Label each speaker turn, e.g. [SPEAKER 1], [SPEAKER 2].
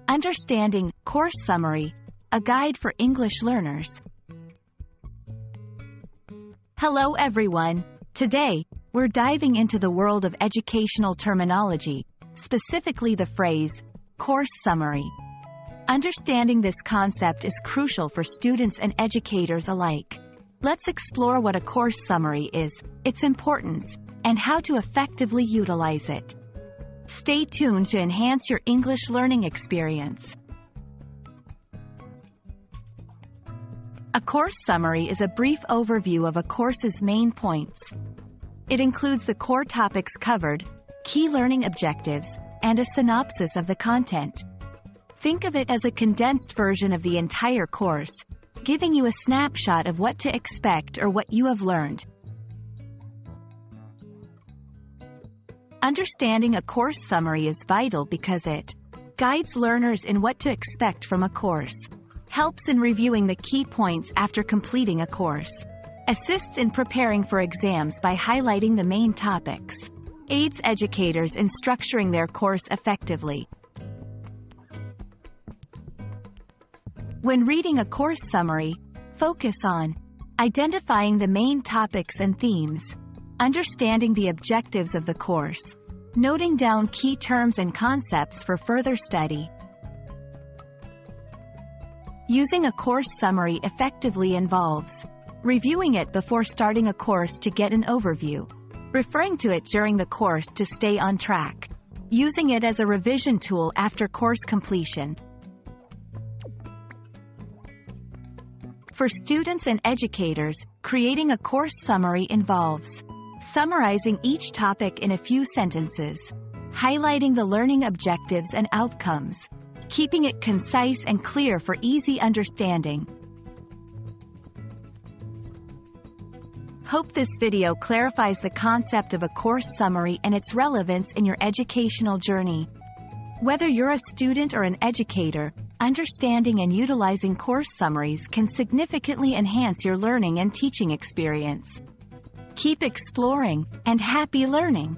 [SPEAKER 1] Understanding Course Summary, a guide for English learners. Hello everyone. Today, we're diving into the world of educational terminology, specifically the phrase, course summary. Understanding this concept is crucial for students and educators alike. Let's explore what a course summary is, its importance, and how to effectively utilize it. Stay tuned to enhance your English learning experience. A course summary is a brief overview of a course's main points. It includes the core topics covered, key learning objectives, and a synopsis of the content. Think of it as a condensed version of the entire course, giving you a snapshot of what to expect or what you have learned. Understanding a course summary is vital because it guides learners in what to expect from a course, helps in reviewing the key points after completing a course, assists in preparing for exams by highlighting the main topics, aids educators in structuring their course effectively. When reading a course summary, focus on identifying the main topics and themes, understanding the objectives of the course, noting down key terms and concepts for further study. Using a course summary effectively involves reviewing it before starting a course to get an overview, referring to it during the course to stay on track, using it as a revision tool after course completion. For students and educators, creating a course summary involves summarizing each topic in a few sentences, highlighting the learning objectives and outcomes, keeping it concise and clear for easy understanding. Hope this video clarifies the concept of a course summary and its relevance in your educational journey. Whether you're a student or an educator, understanding and utilizing course summaries can significantly enhance your learning and teaching experience. Keep exploring, and happy learning!